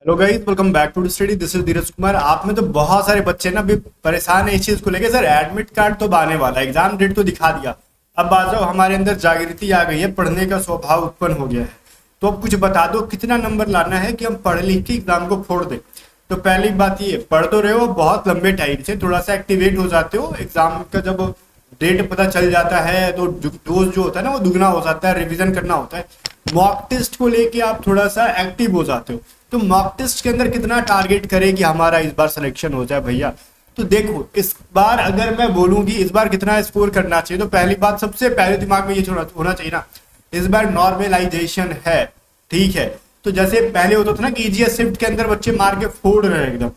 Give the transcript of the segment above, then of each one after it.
Hello guys, welcome back to study. This is Dheeraj Kumar. आप में तो बहुत सारे बच्चे ना अभी परेशान है इस चीज को लेके। सर एडमिट कार्ड तो आने वाला है, एग्जाम डेट तो दिखा दिया, अब आ जाओ, हमारे अंदर जागृति आ गई है, पढ़ने का स्वभाव उत्पन्न हो गया है। तो अब कुछ बता दो कितना नंबर लाना है कि हम पढ़ लिख के एग्जाम को फोड़ दें। तो पहली बात ये, पढ़ तो रहे हो बहुत लंबे टाइम से, थोड़ा सा एक्टिवेट हो जाते हो। एग्जाम का जब डेट पता चल जाता है तो डोज जो होता है ना वो दुगना हो जाता है, रिवीजन करना होता है। मॉक टेस्ट को लेके आप थोड़ा सा एक्टिव हो जाते हो। तो मॉक टेस्ट के अंदर कितना टारगेट करें कि हमारा इस बार सिलेक्शन हो जाए भैया। तो देखो, इस बार अगर मैं बोलूंगी इस बार कितना स्कोर करना चाहिए, तो पहली बात सबसे पहले दिमाग में ये होना चाहिए ना, इस बार नॉर्मलाइजेशन है, ठीक है। तो जैसे पहले होता था ना कि ईजीएस शिफ्ट के अंदर बच्चे मार के फोड़ रहे हैं एकदम,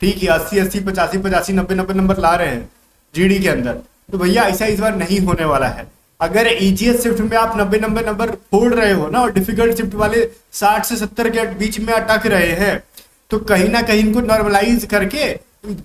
ठीक है, 80 80 85 85 90 90 नंबर ला रहे हैं जीडी के अंदर। तो भैया ऐसा इस बार नहीं होने वाला है। अगर ईजीएस शिफ्ट में आप 90 90 नंबर फोड़ रहे हो ना, और डिफिकल्ट शिफ्ट वाले 60 से 70 के बीच में अटक रहे हैं, तो कहीं ना कहीं इनको नॉर्मलाइज करके,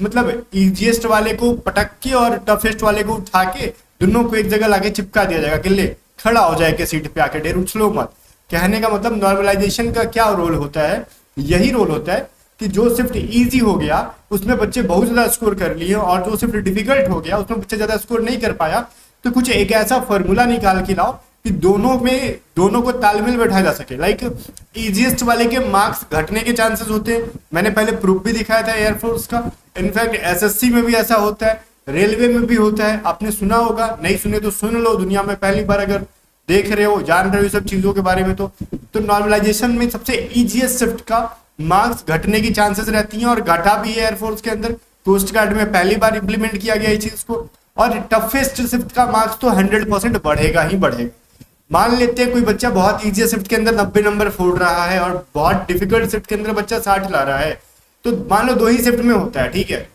मतलब ईजीएस्ट वाले को पटक के और टफेस्ट वाले को उठा के दोनों को एक जगह लाके चिपका दिया जाएगा, किले खड़ा हो जाएगा सीट पे आके, डेर उछलो मत। कहने का मतलब नॉर्मलाइजेशन का क्या रोल होता है, यही रोल होता है कि जो शिफ्ट इजी हो गया उसमें बच्चे बहुत ज्यादा स्कोर कर लिए, और जो शिफ्ट डिफिकल्ट हो गया उसमें बच्चे ज्यादा स्कोर नहीं कर पाया। तो कुछ एक ऐसा फॉर्मूला निकाल के लाओ कि दोनों को तालमेल बैठाया जा सके। लाइक इजीएस्ट वाले के मार्क्स घटने के चांसेस होते हैं, मैंने पहले प्रूफ भी दिखाया था एयरफोर्स का। इनफैक्ट एसएससी में भी ऐसा होता है, रेलवे में भी होता है, आपने सुना होगा, नहीं सुने तो सुन लो, दुनिया में पहली बार अगर देख रहे हो, जान रहे हो सब चीजों के बारे में। तो नॉर्मलाइजेशन में सबसे इजीएस्ट शिफ्ट का मार्क्स घटने की चांसेस रहती हैं, और घटा भी है एयरफोर्स के अंदर। कोस्ट गार्ड में पहली बार इंप्लीमेंट किया गया इस चीज को। और टफेस्ट शिफ्ट का मार्क्स तो 100% बढ़ेगा ही बढ़ेगा। मान लेते हैं कोई बच्चा बहुत इजी शिफ्ट के अंदर 90 नंबर फोड़ रहा है, और बहुत डिफिकल्ट शिफ्ट के अंदर बच्चा 60 ला रहा है, तो मान लो दो ही शिफ्ट में होता है, ठीक है,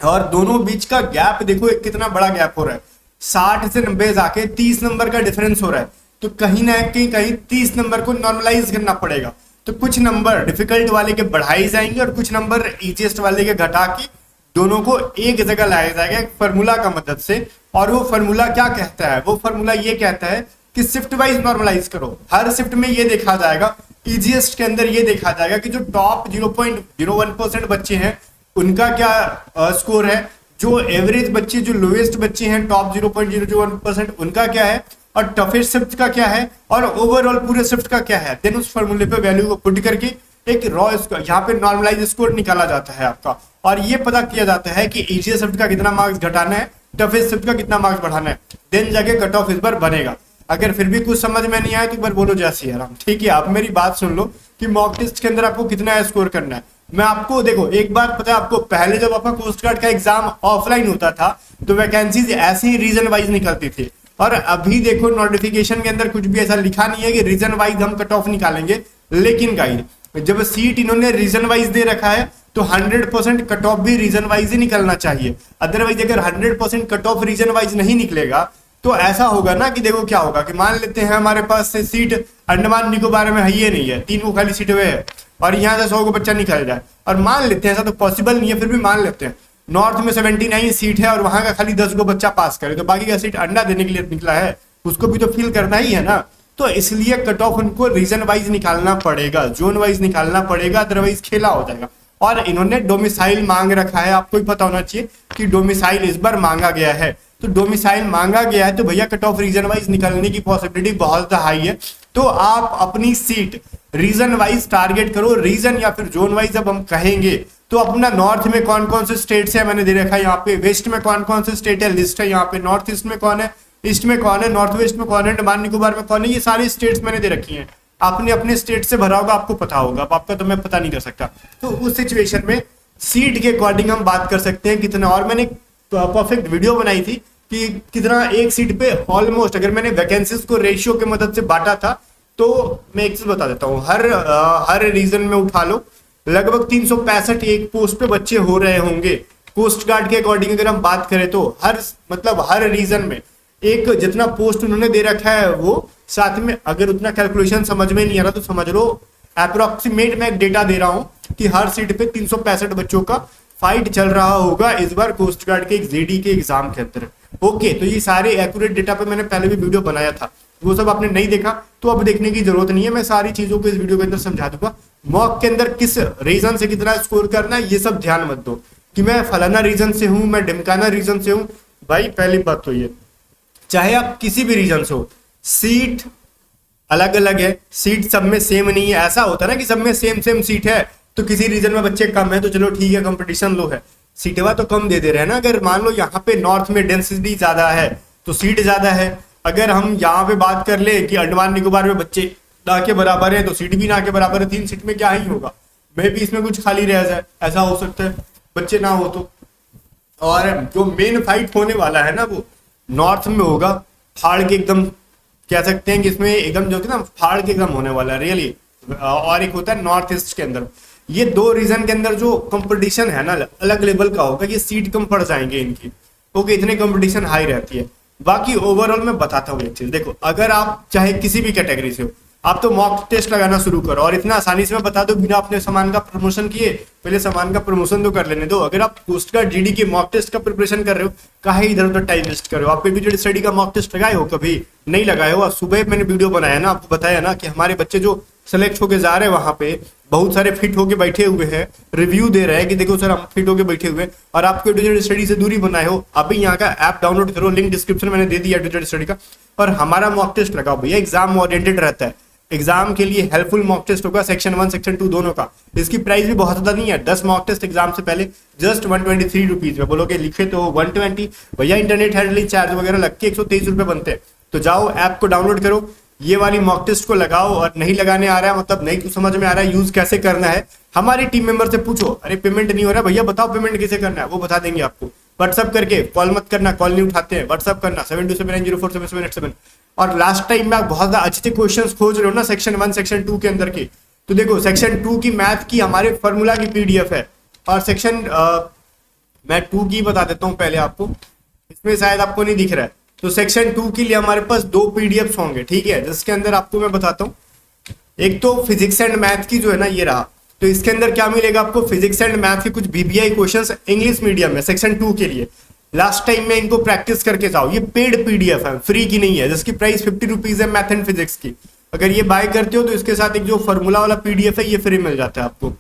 और दोनों बीच का गैप देखो एक कितना बड़ा गैप हो रहा है, 60 से 90 जाके 30 नंबर का डिफरेंस हो रहा है। तो कहीं ना कहीं 30 नंबर को नॉर्मलाइज करना पड़ेगा। तो कुछ नंबर डिफिकल्ट वाले के बढ़ाए जाएंगे और कुछ नंबर इजीएस्ट वाले के घटा के दोनों को एक जगह लाया जाएगा एक फार्मूला का मदद से। और वो फार्मूला क्या कहता है, वो फार्मूला ये कहता है कि शिफ्ट वाइज नॉर्मलाइज करो। हर शिफ्ट में ये देखा जाएगा, इजीएस्ट के अंदर ये देखा जाएगा कि जो टॉप 0.01% बच्चे हैं उनका क्या स्कोर है, जो एवरेज बच्चे, जो लोएस्ट बच्चे हैं टॉप 0.01% उनका क्या है, और टफेस्ट शिफ्ट का क्या है, और ओवरऑल पूरे शिफ्ट का क्या है। देन उस फॉर्मूले पे वैल्यू को पुट करके एक रॉ यहाँ पे नॉर्मलाइज स्कोर निकाला जाता है आपका, और ये पता किया जाता है कि इजीएस्ट शिफ्ट का कितना मार्क्स घटाना है, टफेस्ट शिफ्ट का कितना मार्क्स बढ़ाना है। देन जाके कट ऑफ इस बार बनेगा। अगर फिर भी कुछ समझ में नहीं आए तो एक बार बोलो जय श्री राम, ठीक है। आप मेरी बात सुन लो कि मॉक टेस्ट के अंदर आपको कितना स्कोर करना है। मैं आपको देखो एक बात पता है आपको, पहले जब आपका कोस्ट गार्ड का एग्जाम ऑफलाइन होता था तो वैकेंसीज ऐसे ही रीजन वाइज निकलती थी, और अभी देखो नोटिफिकेशन के अंदर कुछ भी ऐसा लिखा नहीं है कि रीजन वाइज हम कट ऑफ निकालेंगे। लेकिन गाइड जब सीट इन्होंने रीजन वाइज दे रखा है तो 100% कट ऑफ भी रीजन वाइज ही निकलना चाहिए। अदरवाइज अगर 100% कट ऑफ रीजन वाइज नहीं निकलेगा तो ऐसा होगा ना कि देखो क्या होगा कि मान लेते हैं हमारे पास से सीट अंडमान निकोबार में है ही नहीं है, 3 को खाली सीट हुए है, और यहाँ से 100 को बच्चा निकल जाए, और मान लेते हैं ऐसा तो पॉसिबल नहीं है, फिर भी मान लेते हैं नॉर्थ में 79 सीट है और वहां का खाली 10 को बच्चा पास करे, तो बाकी का सीट अंडा देने के लिए निकला है, उसको भी तो फील करना ही है ना। तो इसलिए कट ऑफ उनको रीजन वाइज निकालना पड़ेगा, जोन वाइज निकालना पड़ेगा, अदरवाइज खेला हो जाएगा। और इन्होंने डोमिसाइल मांग रखा है, आपको ही पता होना चाहिए कि डोमिसाइल इस बार मांगा गया है। तो डोमिसाइल मांगा गया है तो भैया कट ऑफ रीजन वाइज निकलने की पॉसिबिलिटी बहुत हाई है। तो आप अपनी सीट रीजन वाइज टारगेट करो, रीजन या फिर जोन वाइज जब हम कहेंगे तो अपना नॉर्थ में कौन कौन से स्टेट्स है मैंने दे रखा है यहाँ पे, वेस्ट में कौन कौन से स्टेट है लिस्ट है यहाँ पे, नॉर्थ ईस्ट में कौन है, ईस्ट में कौन है, नॉर्थ वेस्ट में कौन है, अंडमान निकोबार में कौन है, ये सारी स्टेट्स मैंने दे रखी हैं। आपने अपने स्टेट से भरा होगा, आपको पता होगा, अब आपका तो मैं पता नहीं कर सकता। तो उस सिचुएशन में सीट के अकॉर्डिंग हम बात कर सकते हैं कितना। और मैंने परफेक्ट वीडियो बनाई थी कि कितना एक सीट पे ऑलमोस्ट, अगर मैंने वैकेंसीज को रेशियो के मदद से बांटा था, तो मैं एक चीज बता देता हूँ, हर रीजन में उठा लो लगभग 365 एक पोस्ट पे बच्चे हो रहे होंगे। कोस्ट गार्ड के अकॉर्डिंग अगर हम बात करें तो हर रीजन में एक जितना पोस्ट उन्होंने दे रखा है वो, साथ में अगर उतना कैलकुलेशन समझ में नहीं आ रहा तो समझ लो अप्रोक्सीमेट मैं एक डेटा दे रहा हूं कि हर सीट पे 365 बच्चों का फाइट चल रहा होगा इस बार कोस्ट गार्ड के जेडी के एग्जाम के अंदर। ओके, तो ये सारे एक्यूरेट डेटा पे मैंने पहले भी वीडियो बनाया था, वो सब आपने नहीं देखा तो अब देखने की जरूरत नहीं है, मैं सारी चीजों को इस वीडियो के अंदर समझा दूंगा। मॉक के अंदर किस रीजन से कितना स्कोर करना है ये सब ध्यान मत दो कि मैं फलाना रीजन से हूं, मैं ढिमकाना रीजन से हूं। भाई पहली बात तो ये, चाहे आप किसी भी रीजन से हो, सीट अलग अलग है, सीट सब में सेम नहीं है। ऐसा होता है ना कि सब में सेम सेम सीट है तो किसी रीजन में बच्चे कम है तो चलो ठीक है कंपटीशन लो है, सीटवा तो कम दे रहे हैं ना। अगर मान लो यहाँ पे नॉर्थ में डेंसिटी ज्यादा है तो सीट ज्यादा है। अगर हम यहाँ पे बात कर ले कि अंडमान निकोबार में बच्चे ना के बराबर है तो सीट भी ना के बराबर है, 3 सीट में क्या ही होगा, मे भी इसमें कुछ खाली रह जाए, ऐसा हो सकता है बच्चे ना हो तो। और जो मेन फाइट होने वाला है ना वो नॉर्थ में होगा, फाड़ के एकदम कह सकते हैं कि इसमें एकदम जो ना फाड़ के एकदम होने वाला है रियली। और एक होता है नॉर्थ ईस्ट के अंदर, ये 2 रीजन के अंदर जो कंपटीशन है ना अलग लेवल का होगा, ये सीट कम पड़ जाएंगे इनकी, ओके, इतने कंपटीशन हाई रहती है। बाकी ओवरऑल मैं बताता हूँ एक चीज, देखो अगर आप चाहे किसी भी कैटेगरी से हो, आप तो मॉक टेस्ट लगाना शुरू करो। और इतना आसानी से मैं बता दूं बिना अपने सामान का प्रमोशन किए, पहले सामान का प्रमोशन तो कर लेने दो। अगर आप पोस्ट का जीडी के मॉक टेस्ट का प्रिपरेशन कर रहे हो, काहे इधर उधर टाइम वेस्ट कर रहे हो। आप इंडिविजुअल स्टडी का मॉक टेस्ट लगाए हो कभी? नहीं लगाए हो। सुबह मैंने वीडियो बनाया ना, आपको बताया ना कि हमारे बच्चे जो सेलेक्ट होके जा रहे हैं वहां पे बहुत सारे फिट होके बैठे हुए हैं, रिव्यू दे रहे हैं कि देखो सर हम फिट होके बैठे हुए हैं, और आपको इंडिविजुअल स्टडी से दूरी बनाए हो। अभी यहाँ का ऐप डाउनलोड करो, लिंक डिस्क्रिप्शन मैंने दे दिया इंडिविजुअल स्टडी का, और हमारा मॉक टेस्ट लगाओ भैया। एग्जाम ओरिएंटेड रहता है, एग्जाम के लिए हेल्पफुल मॉक टेस्ट होगा, सेक्शन 1 सेक्शन 2 दोनों का। इसकी प्राइस भी बहुत ज्यादा नहीं है, 10 मॉक टेस्ट एग्जाम से पहले जस्ट 123 रुपीज में। बोलोगे लिखे तो 120, भैया इंटरनेट हैंडलिंग चार्ज वगैरह लग के 123 रुपए बनते हैं। तो जाओ ऐप को डाउनलोड करो, ये वाली मॉक टेस्ट को लगाओ। और नहीं लगाने आ रहा है, मतलब नहीं कुछ समझ में आ रहा है यूज कैसे करना है, हमारी टीम मेंबर से पूछो, अरे पेमेंट नहीं हो रहा भैया बताओ पेमेंट कैसे करना है, वो बता देंगे आपको। व्हाट्सअप करके, कॉल मत करना, कॉल नहीं उठाते हैं, व्हाट्सअप करना 7279047787। और लास्ट टाइम में आप बहुत ज्यादा अच्छे क्वेश्चंस खोज रहे हो ना सेक्शन 1 सेक्शन 2 के अंदर के, तो देखो सेक्शन 2 की मैथ की हमारे फॉर्मूला की पीडीएफ है, और सेक्शन मैं 2 की बता देता हूँ पहले आपको, इसमें शायद आपको नहीं दिख रहा है। तो सेक्शन 2 के लिए हमारे पास 2 पीडीएफ होंगे, ठीक है, जिसके अंदर आपको मैं बताता हूँ। एक तो फिजिक्स एंड मैथ की जो है ना ये रहा, तो इसके अंदर क्या मिलेगा आपको, फिजिक्स एंड मैथ के कुछ बीबीआई क्वेश्चंस इंग्लिश मीडियम में सेक्शन 2 के लिए। लास्ट टाइम में इनको प्रैक्टिस करके जाओ, ये पेड पीडीएफ है, फ्री की नहीं है, जिसकी प्राइस 50 रुपीज है मैथ एंड फिजिक्स की। अगर ये बाय करते हो तो इसके साथ एक जो फॉर्मूला वाला पीडीएफ है ये फ्री मिल जाता है आपको।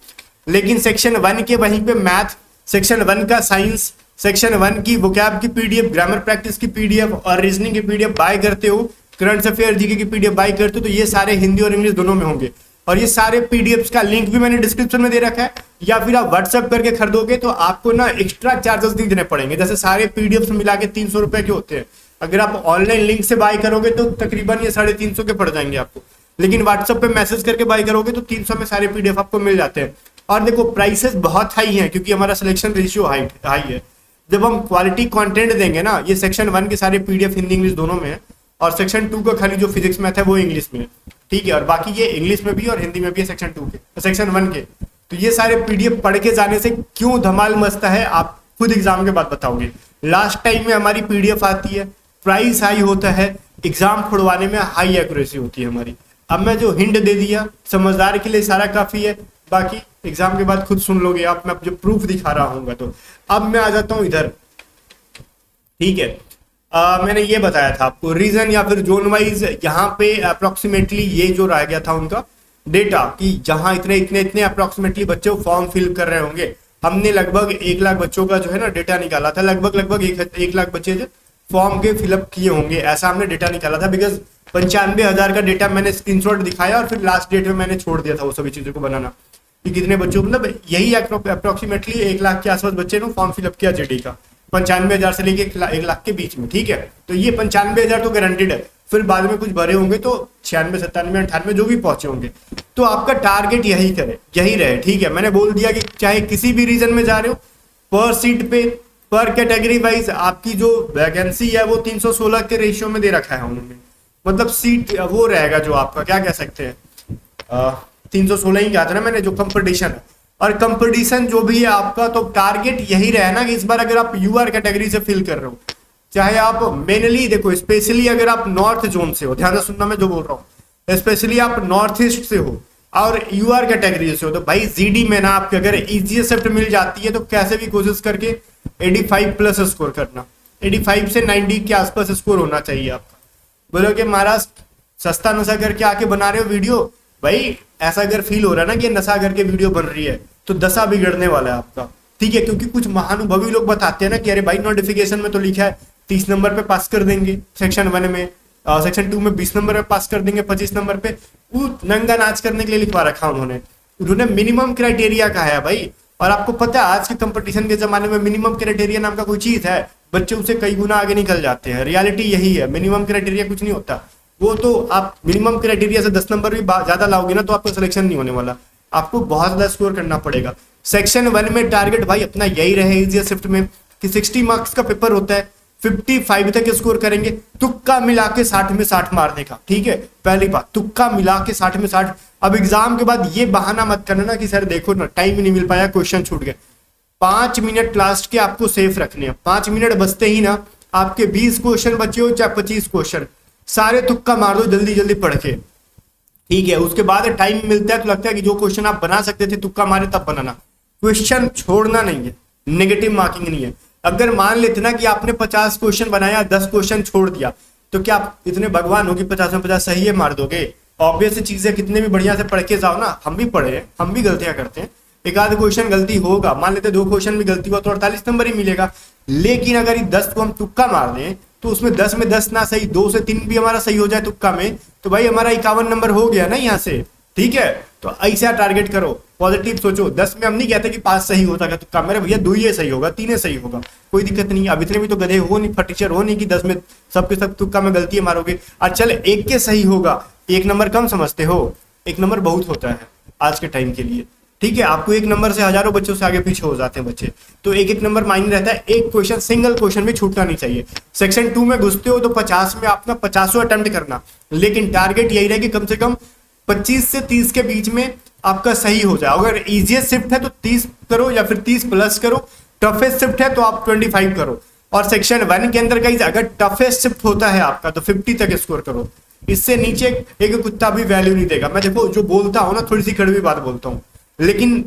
लेकिन सेक्शन 1 के वहीं पे मैथ, सेक्शन 1 का साइंस, सेक्शन 1 की वोकैब की पीडीएफ, ग्रामर प्रैक्टिस की पीडीएफ और रीजनिंग की पीडीएफ बाय करते हो, करंट अफेयर जीके की पीडीएफ बाय करते हो, तो ये सारे हिंदी और इंग्लिश दोनों में होंगे। और ये सारे पीडीएफ का लिंक भी मैंने डिस्क्रिप्शन में दे रखा है, या फिर आप व्हाट्सएप करके खरीदोगे तो आपको ना एक्स्ट्रा चार्जेस नहीं देने पड़ेंगे। जैसे सारे पीडीएफ मिला के 300 रुपए के होते हैं, अगर आप ऑनलाइन लिंक से बाय करोगे तो तकरीबन ये 350 के पड़ जाएंगे आपको। लेकिन व्हाट्सएप पे मैसेज करके बाय करोगे तो 300 में सारे पीडीएफ आपको मिल जाते हैं। और देखो प्राइसेस बहुत हाई है क्योंकि हमारा सिलेक्शन रेशियो हाई है। जब हम क्वालिटी कंटेंट देंगे ना, ये सेक्शन 1 के सारे पीडीएफ हिंदी इंग्लिश दोनों में है, और सेक्शन 2 का खाली जो फिजिक्स मैथ है वो इंग्लिश में है, ठीक है, और बाकी ये इंग्लिश में भी और हिंदी में भी है सेक्शन 2 के, सेक्शन 1 के। तो ये सारे पीडीएफ पढ़ के जाने से क्यों धमाल मचता है आप खुद एग्जाम के बाद बताओगे। लास्ट टाइम में हमारी पीडीएफ आती है, प्राइस हाई होता है, एग्जाम खुड़वाने में हाई एक्यूरेसी होती है हमारी। अब मैं जो हिंट दे दिया समझदार के लिए सारा काफी है, बाकी एग्जाम के बाद खुद सुन लोगे आप, मैं जो प्रूफ दिखा रहा हूँ। तो अब मैं आ जाता हूँ इधर, ठीक है। मैंने ये बताया था आपको रीजन या फिर जोन वाइज, यहाँ पे अप्रोक्सीमेटली ये जो रह गया था उनका डेटा कि जहां इतने इतने इतने अप्रोक्सीमेटली बच्चे फॉर्म फिल कर रहे होंगे। हमने लगभग 1 लाख बच्चों का जो है ना डेटा निकाला था, लगभग 1 लाख बच्चे जो फॉर्म के फिलअप किए होंगे, ऐसा हमने डेटा निकाला था। बिकॉज 95,000 का डेटा मैंने स्क्रीनशॉट दिखाया और फिर लास्ट डेट में मैंने छोड़ दिया था वो सभी चीजों को बनाना कि कितने बच्चों, मतलब यही अप्रोक्सीमेटली 1 लाख के आसपास बच्चे ने फॉर्म फिलअप किया जेडी का, 95,000 से लेके 1 लाख के बीच में, ठीक है। तो ये 95,000 तो गारंटेड है, फिर बाद में कुछ भरे होंगे तो 96, 97, 98 जो भी पहुंचे होंगे। तो आपका टारगेट यही रहे, ठीक है। मैंने बोल दिया कि चाहे किसी भी रीजन में जा रहे हो, पर सीट पे पर कैटेगरी वाइज आपकी जो वैकेंसी है वो 316 के रेशियो में दे रखा है उन्होंने, मतलब सीट वो रहेगा जो आपका क्या कह सकते हैं 316 ही कहा था ना मैंने, जो कंपटीशन है। और कंपटीशन जो भी है आपका, तो टारगेट यही रहे ना कि इस बार अगर आप यूआर कैटेगरी से फिल कर रहे हो, चाहे आप मेनली देखो स्पेशली अगर आप नॉर्थ जोन से हो, ध्यान से सुनना मैं जो बोल रहा हूँ, स्पेशली आप नॉर्थ ईस्ट से हो और यूआर कैटेगरी से हो, तो भाई जीडी में ना आपके अगर इजी शिफ्ट मिल जाती है तो कैसे भी कोशिश करके 85 प्लस स्कोर करना, 85 से 90 के आसपास स्कोर होना चाहिए आपका। बोलोगे महाराज सस्ता नशा करके आके बना रहे हो वीडियो, भाई ऐसा अगर फील हो रहा है ना कि नशा करके वीडियो बन रही है तो दशा बिगड़ने वाला है आपका, ठीक है। क्योंकि कुछ महानुभवी लोग बताते हैं ना कि अरे भाई नोटिफिकेशन में तो लिखा है 30 नंबर पे पास कर देंगे सेक्शन 1 में, सेक्शन 2 में 20 नंबर पे पास कर देंगे, 25 नंबर पे। वो नंगा नाच करने के लिए लिखवा रखा उन्होंने मिनिमम क्राइटेरिया का है भाई। और आपको पता है आज के कंपटीशन के जमाने में मिनिमम क्राइटेरिया नाम का कोई चीज है? बच्चे उसे कई गुना आगे निकल जाते हैं। रियलिटी यही है, मिनिमम क्राइटेरिया कुछ नहीं होता। वो तो आप मिनिमम क्राइटेरिया से 10 नंबर भी ज्यादा लाओगे ना तो आपका सिलेक्शन नहीं होने वाला, आपको बहुत ज्यादा स्कोर करना पड़ेगा। सेक्शन 1 में टारगेट भाई अपना यही रहे इजी शिफ्ट में कि 60 मार्क्स का पेपर होता है, 55 तक स्कोर करेंगे, तुक्का मिला के 60 में 60 मारने का, ठीक है। पहली बात तुक्का मिला के 60 में 60। अब एग्जाम के बाद ये बहाना मत करना ना कि सर देखो ना टाइम ही नहीं मिल पाया, क्वेश्चन छूट गए। 5 मिनट लास्ट के आपको सेफ रखने हैं। 5 मिनट बचते ही ना आपके 20 क्वेश्चन बचे हो चाहे 25 क्वेश्चन, सारे तुक्का मार दो जल्दी जल्दी पढ़ के, ठीक है। उसके बाद टाइम मिलता है तो लगता है कि जो क्वेश्चन आप बना सकते थे तुक्का मारे तब बनाना, क्वेश्चन छोड़ना नहीं है, नेगेटिव मार्किंग नहीं है। अगर मान लेते ना कि आपने 50 क्वेश्चन बनाया 10 क्वेश्चन छोड़ दिया तो क्या आप इतने भगवान हो कि 50 में 50 सही है मार दोगे? ऑब्वियस चीज है, कितने भी बढ़िया से पढ़ के जाओ ना, हम भी पढ़े हैं, हम भी गलतियां करते हैं, एक आध क्वेश्चन गलती होगा, मान लेते 2 क्वेश्चन भी गलती हुआ तो 48 नंबर ही मिलेगा। लेकिन अगर 10 को हम तुक्का मार दें तो उसमें 10 में 10 ना सही, 2 से 3 भी हमारा सही हो जाए तुक्का में तो भाई हमारा 51 नंबर हो गया ना यहाँ से, ठीक है। तो ऐसा टारगेट करो, पॉजिटिव सोचो। 10 में हम नहीं कहते कि 5 सही होता है तुक्का, मेरे भैया 2 ही सही होगा, 3 सही होगा, कोई दिक्कत नहीं। अब इतने भी तो गधे हो नहीं, फटीचर हो नहीं कि 10 में सबके सब तुक्का में गलती मारोगे। अच्छा एक के सही होगा, 1 नंबर कम समझते हो? 1 नंबर बहुत होता है आज के टाइम के लिए, ठीक है। आपको 1 नंबर से हजारों बच्चों से आगे पीछे हो जाते हैं बच्चे, तो 1 नंबर मायने रहता है। एक क्वेश्चन सिंगल क्वेश्चन भी छूटना नहीं चाहिए। सेक्शन 2 में घुसते हो तो 50 में अपना 50 अटेम्प्ट करना, लेकिन टारगेट यही रहे कि कम से कम 25 से 30 के बीच में आपका सही हो जाए। अगर इजीएस्ट शिफ्ट है तो 30 करो या फिर 30 प्लस करो, टफेस्ट शिफ्ट है तो आप 25 करो। और सेक्शन 1 के अंदर कहीं अगर टफेस्ट शिफ्ट होता है आपका तो 50 तक स्कोर करो, इससे नीचे एक कुत्ता भी वैल्यू नहीं देगा। मैं देखो जो बोलता हूँ ना थोड़ी सी कड़वी बात बोलता हूँ, लेकिन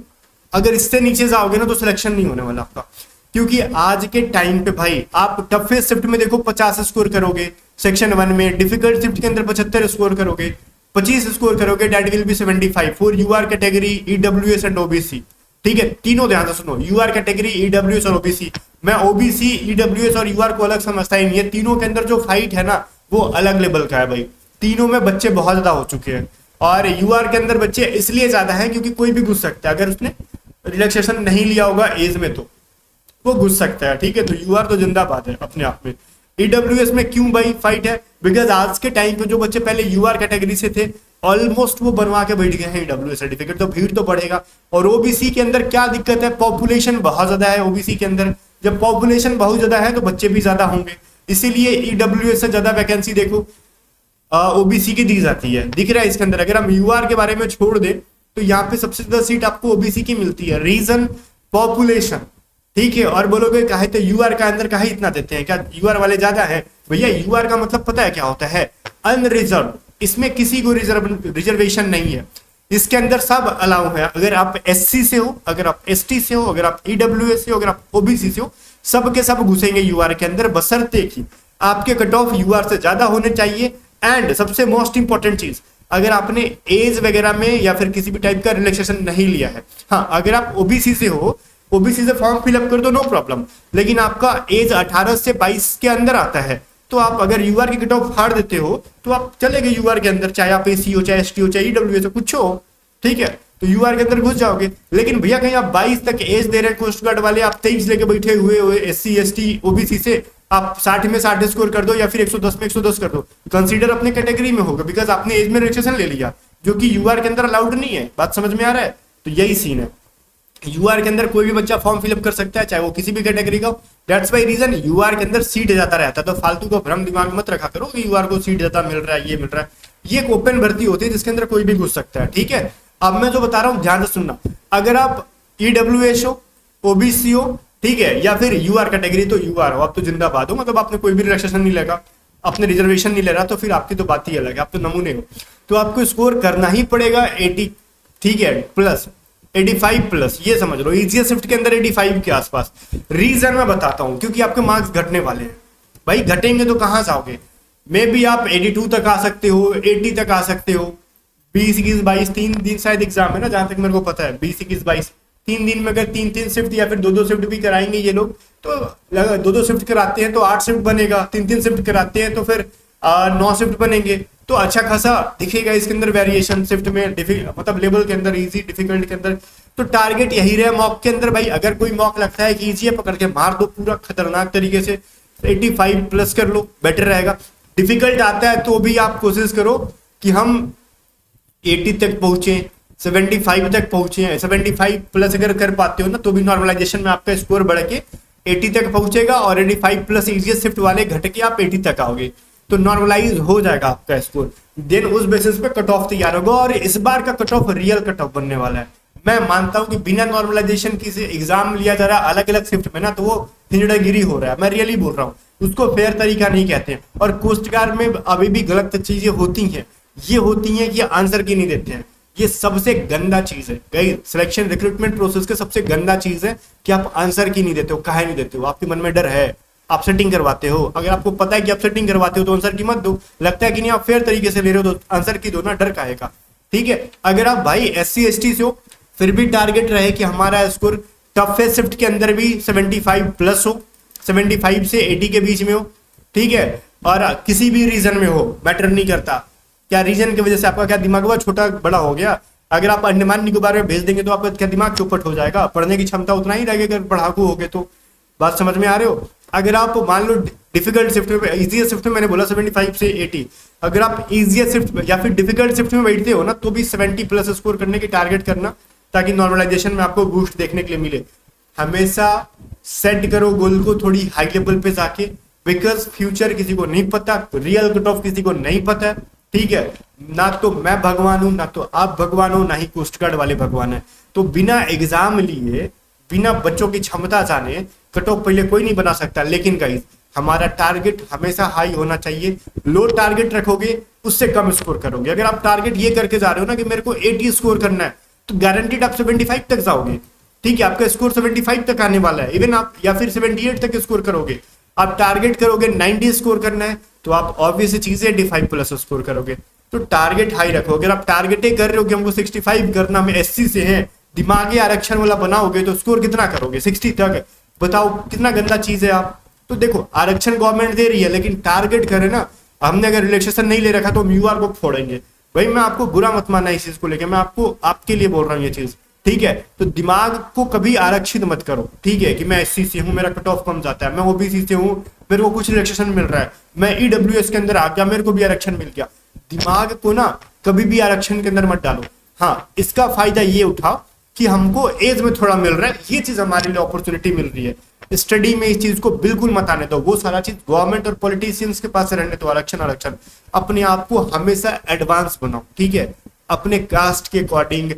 अगर इससे नीचे जाओगे ना तो सिलेक्शन नहीं होने वाला आपका। क्योंकि आज के टाइम पे भाई आप टफेस्ट शिफ्ट में देखो 50 स्कोर करोगे, सेक्शन 1 में डिफिकल्ट शिफ्ट के अंदर 75 स्कोर करोगे, 25 स्कोर करोगे, that will be 75 for UR category, EWS and OBC, ठीक है। तीनों ध्यान से सुनो, यूआर कैटेगरी, ईडब्ल्यूएस और ओबीसी। मैं ओबीसी, ईडब्ल्यूएस और यूआर को अलग समझता ही नहीं है, तीनों के अंदर जो फाइट है ना वो अलग लेवल का है भाई। तीनों में बच्चे बहुत ज्यादा हो चुके हैं और यूआर के अंदर बच्चे इसलिए ज्यादा हैं क्योंकि कोई भी घुस सकता है, अगर उसने रिलैक्सेशन नहीं लिया होगा एज में तो वो घुस सकता है, ठीक है। तो यूआर तो जिंदाबाद है अपने आप में। ईडब्ल्यूएस में क्यों भाई फाइट है? बिकॉज आज के टाइम पे जो बच्चे पहले यूआर कैटेगरी से थे ऑलमोस्ट वो बनवा के बैठ गए हैं ईडब्ल्यूएस सर्टिफिकेट, तो भीड़ तो बढ़ेगा। और ओबीसी के अंदर क्या दिक्कत है? पॉपुलेशन बहुत ज्यादा है ओबीसी के अंदर। जब पॉपुलेशन बहुत ज्यादा है तो बच्चे भी ज्यादा होंगे, इसीलिए ईडब्ल्यूएस से ज्यादा वैकेंसी देखो ओबीसी की दी जाती है, दिख रहा है इसके अंदर। अगर हम यूआर के बारे में छोड़ दे तो यहाँ पे सबसे ज्यादा सीट आपको ओबीसी की मिलती है, रीजन पॉपुलेशन, ठीक है। और बोलोगे काहे तो यूआर का अंदर काहे इतना देते हैं, क्या यूआर वाले ज्यादा है? भैया यूआर का मतलब पता है क्या होता है? अनरिजर्व, इसमें किसी को रिजर्वेशन नहीं है, इसके अंदर सब अलाउ है। अगर आप एससी से हो, अगर आप एसटी से हो, अगर आप ईडब्ल्यूएस से हो, अगर आप ओबीसी से हो, सब के सब घुसेंगे यूआर के अंदर, बशर्ते कि आपके कट ऑफ यूआर से ज्यादा होने चाहिए। एंड सबसे मोस्ट इंपॉर्टेंट चीज, अगर आपने एज वगैरह में या फिर किसी भी टाइप का रिलैक्सेशन नहीं लिया है। हाँ, अगर आप ओबीसी से हो, ओबीसी से फॉर्म फिलअप कर दो, नो प्रॉब्लम, लेकिन आपका एज 18 से 22 के अंदर आता है तो आप अगर यूआर की कट ऑफ फाड़ देते हो तो आप चले गए यूआर के अंदर, चाहे आप एसी हो, चाहे एसटी हो, चाहे ईडब्ल्यूएस हो, कुछ हो, ठीक है। तो यूआर के अंदर घुस जाओगे। लेकिन भैया कहीं आप 22 तक एज दे रहे हैं कोस्ट गार्ड वाले, आप 23 लेके बैठे हुए एससी एसटी ओबीसी से, आप 60 में 60 स्कोर कर दो या फिर 110 में 110 कर दो, कंसीडर अपने कैटेगरी में होगा, बिकॉज आपने एज में रिलैक्सेशन ले लिया जो कि यूआर के अंदर अलाउड नहीं है। बात समझ में आ रहा है? तो यही सीन है, यूआर के अंदर कोई भी बच्चा फॉर्म फिलअप कर सकता है, चाहे वो किसी भी कैटेगरी का हो। दैट्स वाई रीजन यूआर के अंदर सीट ज्यादा रहता है। तो फालतू का भ्रम दिमाग मत रखा करो कि यूआर को सीट ज्यादा मिल रहा है, ये मिल रहा है। ये एक ओपन भर्ती होती है जिसके अंदर कोई भी घुस सकता है, ठीक है। अब मैं जो बता रहा हूँ ध्यान से सुनना, अगर आप ईडब्ल्यूएस हो, ओबीसी हो, ठीक है, या फिर यूआर कैटेगरी, तो यूआर हो, आप तो जिंदाबाद हो, मतलब आपने कोई भी रिलैक्सेशन नहीं लेगा, अपने रिजर्वेशन नहीं ले रहा, तो फिर आपकी तो बात ही अलग है, आप तो नमूने हो। तो आपको स्कोर करना ही पड़ेगा 80, ठीक है, प्लस 85 प्लस, ये समझ लो इजीएस्ट शिफ्ट के अंदर 85 के आसपास। रीजन मैं बताता हूं, क्योंकि आपके मार्क्स घटने वाले हैं भाई, घटेंगे तो कहां जाओगे? मे बी आप 82 तक आ सकते हो, 80 तक आ सकते हो, 20, 21, 22 3 दिन शायद एग्जाम है ना, जहां तक मेरे को पता है 20, 21, 22 3 दिन में अगर 3 शिफ्ट या फिर 2 शिफ्ट भी कराएंगे ये लोग, तो 2 शिफ्ट कराते हैं तो 8 शिफ्ट बनेगा, 3 शिफ्ट कराते हैं तो फिर 9 शिफ्ट बनेगे। तो अच्छा खासा दिखेगा इसके अंदर वेरिएशन शिफ्ट में, मतलब लेवल के अंदर, इजी डिफिकल्ट के अंदर। तो टारगेट यही रहे मॉक के अंदर भाई। अगर कोई मॉक लगता है कि इजी है, पकड़ के मार दो पूरा खतरनाक तरीके से, 85 प्लस कर लो, बेटर रहेगा। डिफिकल्ट आता है तो भी आप कोशिश करो कि हम 80 तक पहुंचे, 75 तक पहुंचे। 75 प्लस अगर कर पाते हो ना, तो भी नॉर्मलाइजेशन में आपका स्कोर बढ़ के 80 तक पहुंचेगा, और 85 प्लस इजीएस्ट शिफ्ट वाले घट के आप 80 तक आओगे, तो नॉर्मलाइज हो जाएगा आपका स्कोर। देन उस बेसिस पे कट ऑफ तैयार होगा, और इस बार का cut off real cut off बनने वाला है। मैं मानता हूं कि बिना नॉर्मलाइजेशन किसी एग्जाम लिया जा रहा है अलग अलग शिफ्ट में ना, तो वो हिजड़ागिरी हो रहा है। मैं रियली बोल रहा हूँ, उसको फेयर तरीका नहीं कहते हैं। और कोस्ट गार्ड में अभी भी गलत चीजें होती हैं, ये होती हैं कि आंसर की नहीं देते हैं। ये सबसे गंदा चीज है गई, सिलेक्शन रिक्रूटमेंट प्रोसेस के सबसे गंदा चीज है कि आप आंसर की नहीं देते हो। काहे नहीं देते हो? आपके मन में डर है, आप सेटिंग करवाते हो। अगर आपको पता है कि आप सेटिंग करवाते हो तो आंसर की मत दो। लगता है कि नहीं आप फेयर तरीके से ले रहे हो तो आंसर की दो ना, डर काहे का। ठीक है, अगर आप भाई SC ST से हो, फिर भी टारगेट रहे कि हमारा स्कोर टफेस्ट शिफ्ट के अंदर भी 75 प्लस हो, 75 से 80 के बीच में हो। ठीक है, और किसी भी रीजन में हो, मैटर नहीं करता क्या रीजन की वजह से आपका क्या दिमाग हुआ छोटा बड़ा हो गया। अगर आप अंडमान निकोबार में भेज देंगे तो आपका क्या दिमाग चौपट हो जाएगा, पढ़ने की क्षमता उतना ही रहेगी अगर पढ़ाकू हो गए तो। बात समझ में आ रहे हो? अगर आप मान लो डिफिकल्ट शिफ्ट में, इजीएस्ट शिफ्ट में मैंने बोला 75 से 80, अगर आप इजीएस्ट शिफ्ट या फिर डिफिकल्ट शिफ्ट में बैठते हो ना, तो भी 70 प्लस स्कोर करने की टारगेट करना, ताकि नॉर्मलाइजेशन में आपको बूस्ट देखने के लिए मिले। हमेशा सेट करो गोल को थोड़ी हाई लेवल पे जाके, बिकॉज फ्यूचर किसी को नहीं पता, रियल कट ऑफ किसी को नहीं पता। ठीक है, ना तो मैं भगवान हूं, ना तो आप भगवान हो, ना ही कोस्ट गार्ड वाले भगवान है। तो बिना एग्जाम लिए, बिना बच्चों की क्षमता जाने कट ऑफ पहले कोई नहीं बना सकता। लेकिन गाइस, हमारा टारगेट हमेशा हाई होना चाहिए। लो टारगेट रखोगे उससे कम स्कोर करोगे। अगर आप टारगेट ये करके जा रहे हो ना कि मेरे को 80 स्कोर करना है, तो गारंटीड आप 75 तक जाओगे। ठीक है, आपका स्कोर 75 तक आने वाला है, इवन आप या फिर 78 तक स्कोर करोगे। आप टारगेट करोगे 90 स्कोर करना है, तो आप ऑब्वियस चीज है 85 प्लस स्कोर करोगे। तो टारगेट हाई रखो। अगर आप टारगेट ही कर रहे हो कि हमको 65 करना, में SC से है, दिमागी आरक्षण वाला बनाओगे तो स्कोर कितना करोगे? 60 तक। बताओ कितना गंदा चीज है आप। तो देखो, आरक्षण गवर्नमेंट दे रही है, लेकिन टारगेट करे ना, हमने अगर रिलैक्सेशन नहीं ले रखा तो हम UR को फोड़ेंगे। भाई मैं आपको बुरा मत मानना इस चीज को लेकर, मैं आपको आपके लिए बोल रहा हूँ ये चीज। ठीक है, तो दिमाग को कभी आरक्षित मत करो। ठीक है, कि मैं SC से हूँ, मेरा कट ऑफ कम जाता है, मैं OBC से हूँ, मेरे को कुछ रिलैक्सेशन मिल रहा है, मैं EWS के अंदर आ गया, मेरे को भी आरक्षण मिल गया। दिमाग को ना कभी भी आरक्षण के अंदर मत डालो। हाँ, इसका फायदा ये उठाओ कि हमको एज में थोड़ा मिल रहा है, ये चीज हमारे लिए अपॉर्चुनिटी मिल रही है। स्टडी में इस चीज को बिल्कुल मत आने दो। वो सारा चीज गवर्नमेंट और पॉलिटिशियंस के पास रहने दो। आरक्षण आरक्षण, अपने आप को हमेशा एडवांस बनाओ। ठीक है, अपने कास्ट के अकॉर्डिंग,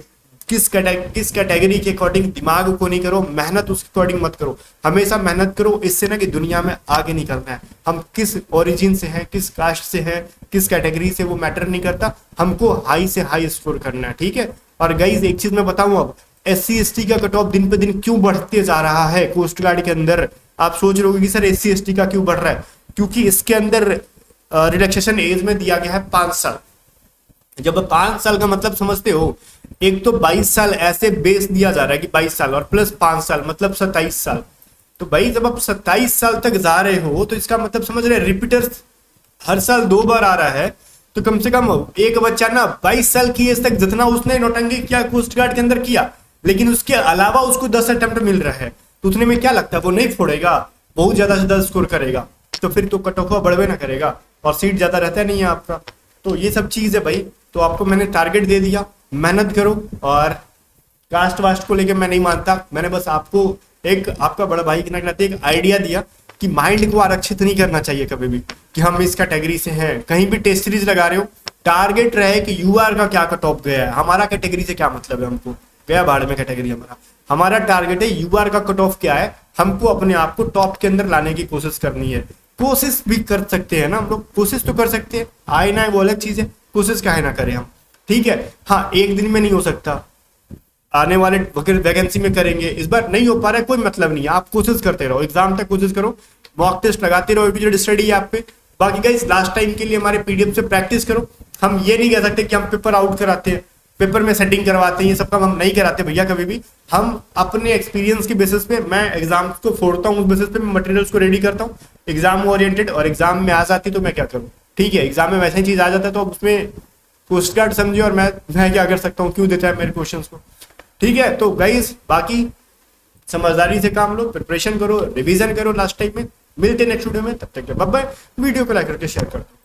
किस कैटेगरी के अकॉर्डिंग दिमाग को नहीं करो, मेहनत उसके अकॉर्डिंग मत करो। हमेशा मेहनत करो, इससे ना कि दुनिया में आगे निकलना है। हम किस ओरिजिन से हैं, किस कास्ट से हैं, किस कैटेगरी से, वो मैटर नहीं करता, हमको हाई से हाई स्कोर करना है। ठीक है, और गाइस एक चीज मैं बताऊं, अब SC ST का कट ऑफ दिन पे दिन क्यों बढ़ते जा रहा है कोस्ट गार्ड के अंदर। आप सोच रहे हो कि सर SC ST का क्यों बढ़ रहा है? क्योंकि इसके अंदर रिलैक्सेशन एज में दिया गया है 5 साल। जब 5 साल का मतलब समझते हो, एक तो 22 साल ऐसे बेस दिया जा रहा है कि 22 साल और प्लस 5 साल मतलब 27 साल। तो भाई जब आप 27 साल तक जा रहे हो, तो इसका मतलब समझ रहे, रिपीटर्स हर साल 2 बार आ रहा है, तो कम से कम एक बच्चा ना 22 साल की एज तक जितना उसने नौटंकी किया कोस्ट गार्ड के अंदर किया, लेकिन उसके अलावा उसको 10 अटेम्प्ट मिल रहा है, तो उतने में क्या लगता है वो नहीं फोड़ेगा, बहुत ज्यादा से ज्यादा स्कोर करेगा, तो फिर तो कट ऑफ बढ़वे ना करेगा और सीट ज्यादा रहता नहीं है आपका। तो ये सब चीज है भाई। तो आपको मैंने टारगेट दे दिया, मेहनत करो। और कास्ट वास्ट को लेकर मैं नहीं मानता, मैंने बस आपको एक आपका बड़ा भाई के नाते एक आइडिया दिया कि माइंड को आरक्षित नहीं करना चाहिए कभी भी कि हम इस कैटेगरी से हैं। कहीं भी टेस्ट सीरीज लगा रहे हो, टारगेट रहे कि UR का क्या कट ऑफ गया है, हमारा कैटेगरी से क्या मतलब है, हमको गया भाड़ में कैटेगरी हमारा टारगेट है UR का कट ऑफ क्या है, हमको अपने आप को टॉप के अंदर लाने की कोशिश करनी है। कोशिश भी कर सकते हैं ना हम लोग, कोशिश तो कर सकते हैं, आए ना वो अलग चीज है, कोशिश काहे ना करें हम। ठीक है, हाँ एक दिन में नहीं हो सकता, आने वाले वैकेंसी में करेंगे। इस बार नहीं हो पा रहा है, कोई मतलब नहीं है, आप कोशिश करते रहो, एग्जाम तक कोशिश करो, मॉक टेस्ट लगाते रहो, A to Z study app पे, बाकी गाइस लास्ट टाइम के लिए हमारे पीडीएफ से प्रैक्टिस करो। हम ये नहीं कह सकते कि हम पेपर आउट कराते हैं, पेपर में सेटिंग करवाते हैं, ये सब काम हम नहीं कराते भैया कभी भी। हम अपने एक्सपीरियंस के बेसिस पे, मैं एग्जाम्स को फोड़ता हूँ, उस बेसिस पे मैं मटेरियल्स को रेडी करता हूँ एग्जाम ओरिएंटेड, और एग्जाम में आ जाती तो मैं क्या करूँ, ठीक है, एग्जाम में वैसे ही चीज आ जाता है तो उसमें पोस्ट कार्ड समझिए, और मैं क्या कर सकता हूँ, क्यों देता है मेरे क्वेश्चंस को, ठीक है। तो गाइस बाकी समझदारी से काम लो, प्रिपरेशन करो, रिवीजन करो लास्ट टाइम में। मिलते नेक्स्ट वीडियो में, तब तक बाय बाय। वीडियो को लाइक करके शेयर कर दो।